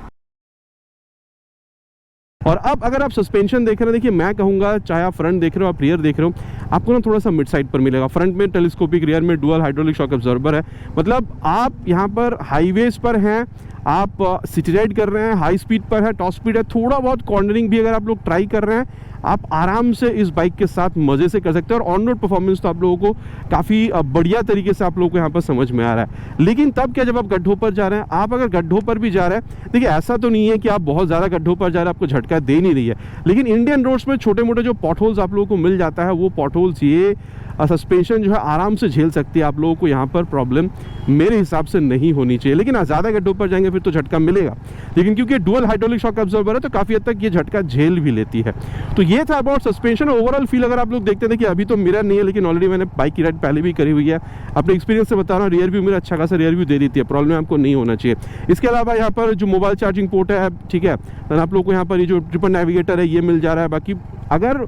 और अब अगर आप सस्पेंशन देख रहे हैं, देखिए मैं कहूँगा चाहे आप फ्रंट देख रहे हो आप रियर देख रहे हो, आपको ना थोड़ा सा मिड साइड पर मिलेगा। फ्रंट में टेलीस्कोपिक, रियर में डुअल हाइड्रोलिक शॉक अब्जॉर्बर है। मतलब आप यहाँ पर हाईवेज पर हैं, आप सिटी राइड कर रहे हैं, हाई स्पीड पर है, टॉप स्पीड है, थोड़ा बहुत कॉर्नरिंग भी अगर आप लोग ट्राई कर रहे हैं, आप आराम से इस बाइक के साथ मज़े से कर सकते हैं। और ऑन रोड परफॉर्मेंस तो आप लोगों को काफ़ी बढ़िया तरीके से आप लोगों को यहाँ पर समझ में आ रहा है। लेकिन तब क्या, जब आप गड्ढों पर जा रहे हैं, आप अगर गड्ढों पर भी जा रहे हैं, देखिए ऐसा तो नहीं है कि आप बहुत ज़्यादा गड्ढों पर जा रहे हैं आपको झटका दे नहीं रही है, लेकिन इंडियन रोड्स में छोटे मोटे जो पॉट होल्स आप लोगों को मिल जाता है, वो पॉट होल्स ये सस्पेंशन जो है आराम से झेल सकती है। आप लोगों को यहाँ पर प्रॉब्लम मेरे हिसाब से नहीं होनी चाहिए। लेकिन ज़्यादा गड्ढों पर जाएंगे फिर तो झटका मिलेगा, लेकिन क्योंकि डुअल हाइड्रोलिक शॉक अब्जॉर्बर है तो काफ़ी हद तक ये झटका झेल भी लेती है। तो ये था अबाउट सस्पेंशन। ओवरऑल फील अगर आप लोग देखते हैं कि अभी तो मिरर नहीं है, लेकिन ऑलरेडी मैंने बाइक की राइड पहले भी करी हुई है, अपने एक्सपीरियंस से बता रहा हूँ, रियर व्यू मेरा अच्छा खासा रियर व्यू दे देती है, प्रॉब्लम आपको नहीं होना चाहिए। इसके अलावा यहाँ पर जो मोबाइल चार्जिंग पोर्ट है, ठीक है, तो आप लोग को यहाँ पर ये जो ट्रिपल नेविगेटर है ये मिल जा रहा है। बाकी अगर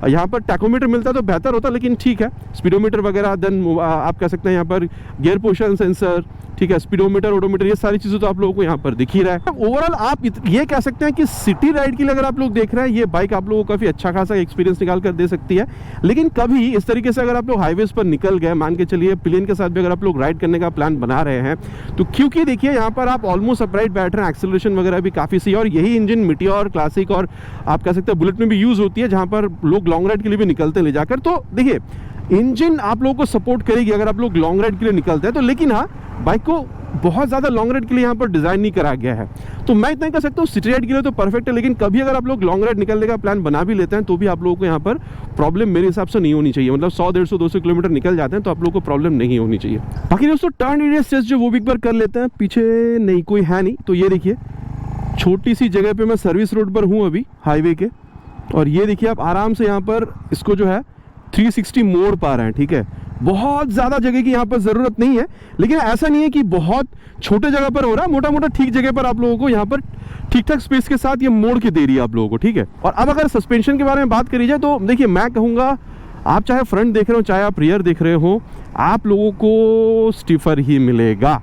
यहाँ पर टैकोमीटर मिलता तो बेहतर होता, लेकिन ठीक है, स्पीडोमीटर वगैरह, देन आप कह सकते हैं यहाँ पर गियर पोजिशन सेंसर, ठीक है, स्पीडोमीटर, ओडोमीटर, ये सारी चीज़ें तो आप लोगों को यहाँ पर दिख ही रहा है। ओवरऑल आप ये कह सकते हैं कि सिटी राइड के लिए अगर आप लोग देख रहे हैं, ये बाइक आप लोगों को काफ़ी अच्छा खासा एक्सपीरियंस निकाल कर दे सकती है। लेकिन कभी इस तरीके से अगर आप लोग हाईवेज पर निकल गए, मान के चलिए प्लेन के साथ भी अगर आप लोग राइड करने का प्लान बना रहे हैं, तो क्योंकि देखिए यहाँ पर आप ऑलमोस्ट अपराइट बैठ रहे हैं, एक्सेलरेशन वगैरह भी काफ़ी सही है, और यही इंजन मीटियोर, क्लासिक और आप कह सकते हैं बुलेट में भी यूज़ होती है, जहाँ पर लोग लॉन्ग राइड के लिए भी निकलते ले जाकर। तो देखिए इंजन आप लोगों को सपोर्ट करेगी अगर आप लोग लॉन्ग राइड के लिए निकलते हैं तो, लेकिन हाँ बाइक को बहुत ज़्यादा लॉन्ग राइड के लिए यहाँ पर डिज़ाइन नहीं करा गया है। तो मैं इतना कह सकता हूँ सिटी राइड के लिए तो परफेक्ट है, लेकिन कभी अगर आप लोग लॉन्ग राइड निकलने का प्लान बना भी लेते हैं तो भी आप लोगों को यहाँ पर प्रॉब्लम मेरे हिसाब से नहीं होनी चाहिए। मतलब 100, 150, 200 किलोमीटर निकल जाते हैं तो आप लोगों को प्रॉब्लम नहीं होनी चाहिए। बाकी दोस्तों टर्न रेडियस टेस्ट जो वो भी एक बार कर लेते हैं। पीछे नहीं कोई है नहीं, तो ये देखिए छोटी सी जगह पे मैं सर्विस रोड पर हूँ अभी हाईवे के, और ये देखिए आप आराम से यहाँ पर इसको जो है 360 मोड़ पा रहे हैं। ठीक है, बहुत ज़्यादा जगह की यहाँ पर ज़रूरत नहीं है, लेकिन ऐसा नहीं है कि बहुत छोटे जगह पर हो रहा है, मोटा मोटा ठीक जगह पर आप लोगों को यहाँ पर ठीक ठाक स्पेस के साथ ये मोड़ के दे रही है आप लोगों को। ठीक है, और अब अगर सस्पेंशन के बारे में बात करी जाए तो देखिए मैं कहूँगा आप चाहे फ्रंट देख रहे हो चाहे आप रियर देख रहे हो, आप लोगों को स्टिफर ही मिलेगा।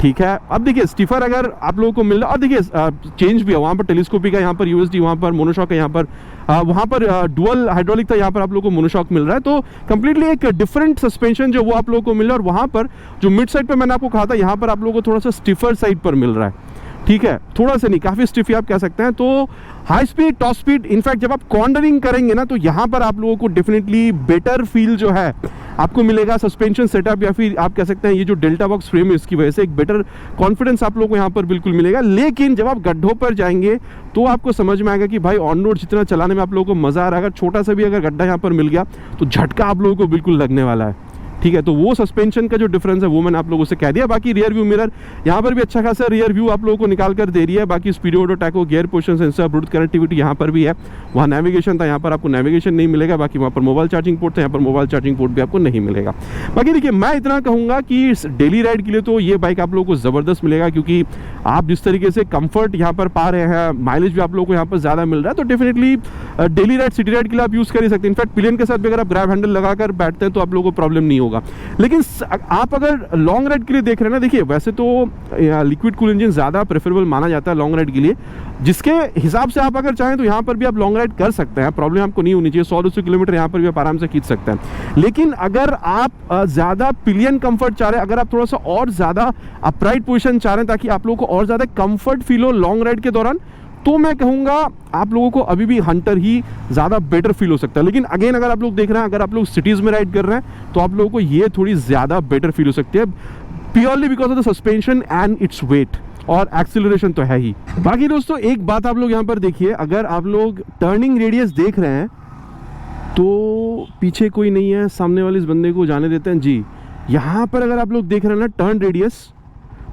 ठीक है, अब देखिए स्टिफर अगर आप लोगों को मिल रहा है, और देखिए चेंज भी है वहाँ पर, टेलीस्कोपिक है यहाँ पर, यूएसडी वहाँ पर, मोनोशॉक है यहाँ पर, वहाँ पर डुअल हाइड्रोलिक था, यहाँ पर आप लोगों को मोनोशॉक मिल रहा है। तो कंप्लीटली एक डिफरेंट सस्पेंशन जो वो आप लोगों को मिल रहा है। और वहाँ पर जो मिड साइड पर मैंने आपको कहा था, यहाँ पर आप लोगों को थोड़ा सा स्टिफर साइड पर मिल रहा है। ठीक है, थोड़ा सा नहीं, काफ़ी स्टिफ आप कह सकते हैं। तो high speed, top speed, in fact जब आप कॉर्नरिंग करेंगे ना तो यहाँ पर आप लोगों को डेफिनेटली बेटर फील जो है आपको मिलेगा। सस्पेंशन सेटअप या फिर आप कह सकते हैं ये जो डेल्टा बॉक्स फ्रेम है इसकी वजह से एक बेटर कॉन्फिडेंस आप लोगों को यहाँ पर बिल्कुल मिलेगा। लेकिन जब आप गड्ढों पर जाएंगे तो आपको समझ में आएगा कि भाई ऑन रोड जितना चलाने में आप लोगों को मज़ा आ रहा है, अगर छोटा सा भी अगर गड्ढा यहाँ पर मिल गया तो झटका आप लोगों को बिल्कुल लगने वाला है। ठीक है, तो वो सस्पेंशन का जो डिफरेंस है वो मैंने आप लोगों से कह दिया। बाकी रियर व्यू मिरर यहाँ पर भी अच्छा खासा रियर व्यू आप लोगों को निकाल कर दे रही है। बाकी speedometer, taco, gear position sensor, Bluetooth connectivity यहाँ पर भी है। वहाँ नेविगेशन था, यहाँ पर आपको नेविगेशन नहीं मिलेगा। बाकी वहाँ पर मोबाइल चार्जिंग पोर्ट था, यहाँ पर मोबाइल चार्जिंग पोर्ट भी आपको नहीं मिलेगा। बाकी देखिए मैं इतना कहूँगा कि डेली राइड के लिए तो ये बाइक आप लोगों को ज़बरदस्त मिलेगा, क्योंकि आप जिस तरीके से कंफर्ट यहाँ पर पा रहे हैं, माइलेज भी आप लोगों को यहाँ पर ज़्यादा मिल रहा है, तो definitely daily ride, city ride के लिए आप यूज़ कर ही सकते हैं। इनफैक्ट पिलियन के साथ भी अगर आप ग्रैब हैंडल लगाकर बैठते हैं तो आप लोगों को प्रॉब्लम नहीं होगा। लेकिन आप अगर लॉन्ग राइड के लिए देख रहे हैं ना, देखिए वैसे तो लिक्विड कूल इंजन ज़्यादा प्रेफरेबल माना जाता है लॉन्ग राइड के लिए, जिसके हिसाब से आप अगर चाहें तो यहाँ पर भी आप लॉन्ग राइड कर सकते हैं, प्रॉब्लम आपको नहीं होनी चाहिए। 100-200 किलोमीटर यहाँ पर भी आप आराम से खींच सकते हैं। लेकिन अगर आप ज़्यादा पिलियन कंफर्ट चाह रहे हैं, अगर आप थोड़ा सा और ज़्यादा अपराइट पोजिशन चाह रहे हैं ताकि आप लोगों को और ज़्यादा कंफर्ट फील हो लॉन्ग राइड के दौरान, तो मैं कहूँगा आप लोगों को अभी भी हंटर ही ज़्यादा बेटर फील हो सकता है। लेकिन अगेन अगर आप लोग देख रहे हैं, अगर आप लोग सिटीज़ में राइड कर रहे हैं तो आप लोगों को ये थोड़ी ज़्यादा बेटर फील हो सकती है, purely because of the suspension and its weight, और एक्सीलरेशन तो है ही। बाकी दोस्तों एक बात आप लोग यहाँ पर देखिए, अगर आप लोग टर्निंग रेडियस देख रहे हैं तो पीछे कोई नहीं है, सामने वाले इस बंदे को जाने देते हैं जी। यहाँ पर अगर आप लोग देख रहे हैं ना टर्न रेडियस,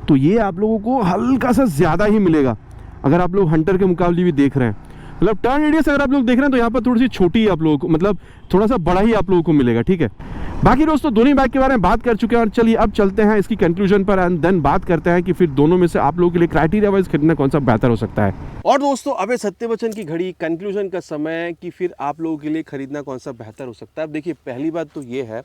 तो ये आप लोगों को हल्का सा ज़्यादा ही मिलेगा अगर आप लोग हंटर के मुकाबले भी देख रहे हैं। मतलब टर्न रेडियस अगर आप लोग देख रहे हैं तो यहाँ पर थोड़ी सी छोटी है आप लोगों को, मतलब थोड़ा सा बड़ा ही आप लोगों को मिलेगा। ठीक है, बाकी दोस्तों दोनों बाइक के बारे में बात कर चुके हैं, और चलिए अब चलते हैं इसकी कंक्लूजन पर, एंड देन बात करते हैं कि फिर दोनों में से आप लोगों के लिए क्राइटेरिया वाइज खरीदना कौन सा बेहतर हो सकता है। और दोस्तों अब है सत्यवचन की घड़ी, कंक्लूजन का समय कि फिर आप लोगों के लिए खरीदना कौन सा बेहतर हो सकता है। अब देखिए पहली बात तो ये है,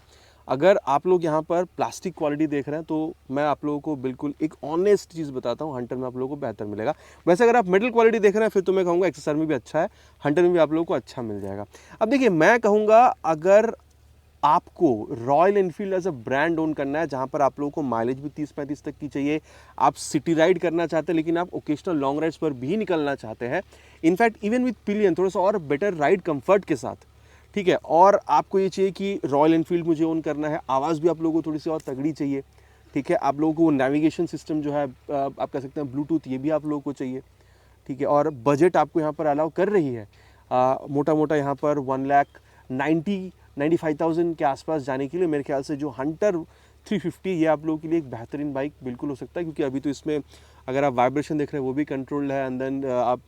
अगर आप लोग यहाँ पर प्लास्टिक क्वालिटी देख रहे हैं तो मैं आप लोगों को बिल्कुल एक ऑनेस्ट चीज़ बताता हूँ, हंटर में आप लोगों को बेहतर मिलेगा। वैसे अगर आप मेटल क्वालिटी देख रहे हैं फिर तो मैं कहूँगा एक्सेसर में भी अच्छा है, हंटर में भी आप लोगों को अच्छा मिल जाएगा। अब देखिए मैं कहूँगा अगर आपको Royal Enfield as a brand own करना है, जहाँ पर आप लोगों को माइलेज भी 30-35 तक की चाहिए, आप सिटी राइड करना चाहते हैं लेकिन आप ओकेशनल लॉन्ग राइड्स पर भी निकलना चाहते हैं, इनफैक्ट इवन विथ पिलियन थोड़ा सा और बेटर राइड कंफर्ट के साथ, ठीक है, और आपको ये चाहिए कि रॉयल एनफील्ड मुझे ओन करना है, आवाज़ भी आप लोगों को थोड़ी सी और तगड़ी चाहिए। ठीक है, आप लोगों को नेविगेशन सिस्टम जो है आप कह सकते हैं ब्लूटूथ, ये भी आप लोगों को चाहिए। ठीक है, और बजट आपको यहाँ पर अलाउ कर रही है मोटा मोटा यहाँ पर 1,95,000 के आसपास जाने के लिए। मेरे ख्याल से जो हंटर 350 ये आप लोगों के लिए एक बेहतरीन बाइक बिल्कुल हो सकता है, क्योंकि अभी तो इसमें अगर आप वाइब्रेशन देख रहे हैं वो भी कंट्रोल्ड है, एंड देन आप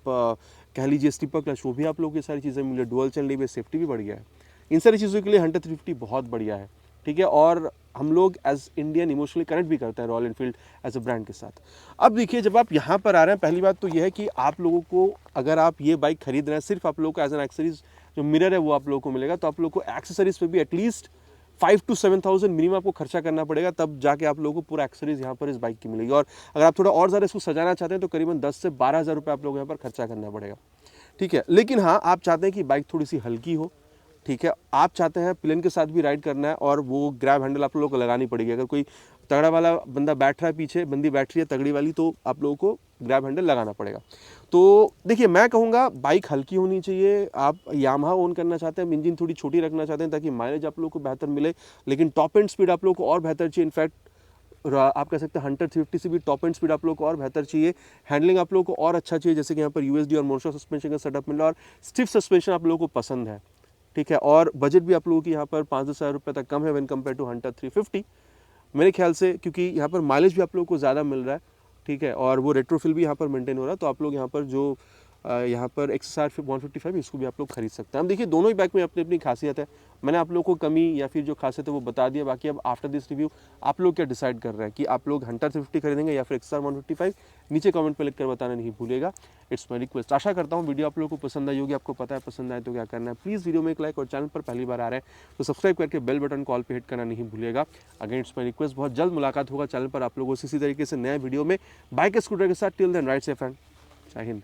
कह लीजिए स्टिपर क्लच वो भी आप लोगों की सारी चीज़ें मिली, डुअल चैनल भी, सेफ्टी भी बढ़ गया है। इन सारी चीज़ों के लिए हंटर 350 बहुत बढ़िया है। ठीक है, और हम लोग एज इंडियन इमोशनली कनेक्ट भी करते हैं Royal Enfield as a brand के साथ। अब देखिए जब आप यहाँ पर आ रहे हैं, पहली बात तो ये है कि आप लोगों को अगर आप ये बाइक खरीद रहे हैं, सिर्फ आप लोगों को एज एन एक्सेसरीज जो मिरर है वो आप लोगों को मिलेगा, तो आप लोगों को एक्सेसरीज पे भी एटलीस्ट 5,000 to 7,000 मिनिमम आपको खर्चा करना पड़ेगा, तब जाके आप लोगों को पूरा एक्सेसरीज यहाँ पर इस बाइक की मिलेगी। और अगर आप थोड़ा और ज़्यादा इसको सजाना चाहते हैं तो करीबन 10 से 12,000 रुपये आप लोगों को यहाँ पर खर्चा करना पड़ेगा। ठीक है, लेकिन हाँ आप चाहते हैं कि बाइक थोड़ी सी हल्की हो, ठीक है, आप चाहते हैं प्लेन के साथ भी राइड करना है और वो ग्रैब हैंडल आप लोगों को लगानी पड़ेगी। अगर कोई तगड़ा वाला बंदा बैठ रहा है पीछे, बंदी बैठ रही है तगड़ी वाली, तो आप लोगों को ग्रैब हैंडल लगाना पड़ेगा। तो देखिए, मैं कहूँगा बाइक हल्की होनी चाहिए। आप यामाहा ओन करना चाहते हैं, इंजन थोड़ी छोटी रखना चाहते हैं ताकि माइलेज आप लोगों को बेहतर मिले, लेकिन टॉप एंड स्पीड आप लोगों को और बेहतर चाहिए। इनफैक्ट आप कह सकते हैं हंटर 350 से भी टॉप एंड स्पीड आप लोगों को और बेहतर चाहिए। हैंडलिंग आप लोगों को और अच्छा चाहिए, जैसे कि यहाँ पर यूएसडी और मोनोशॉक सस्पेंशन का सेटअप मिला और स्टिफ सस्पेंशन आप लोगों को पसंद है, ठीक है। और बजट भी आप लोगों की यहाँ पर 5-10 हज़ार रुपये तक कम है व्हेन कंपेयर टू हंटर 350 मेरे ख्याल से, क्योंकि यहाँ पर माइलेज भी आप लोगों को ज़्यादा मिल रहा है, ठीक है। और वो रेट्रोफिल भी यहाँ पर मेंटेन हो रहा है, तो आप लोग यहाँ पर जो यहाँ पर XSR 155 इसको भी आप लोग खरीद सकते हैं। हम देखिए दोनों ही बाइक में अपनी अपनी खासियत है। मैंने आप लोगों को कमी या फिर जो खासियत है वो बता दिया। बाकी अब आफ्टर दिस रिव्यू आप लोग क्या डिसाइड कर रहे हैं कि आप लोग हंटर 350 खरीदेंगे या फिर XSR 155, नीचे कमेंट पर लिख कर बताना नहीं भूलिएगा। It's my request. आशा करता हूँ वीडियो आप लोगों को पसंद आई होगी। आपको पता है पसंद आए तो क्या करना है, प्लीज़ वीडियो में एक लाइक और चैनल पर पहली बार आ रहे हैं तो सब्सक्राइब करके बेल बटन कॉल पे हिट करना नहीं भूलिएगा। Again it's my request. बहुत जल्द मुलाकात होगा चैनल पर आप लोगों से इसी तरीके से नए वीडियो में बाइक स्कूटर के साथ। Till then ride safe and Jai Hind.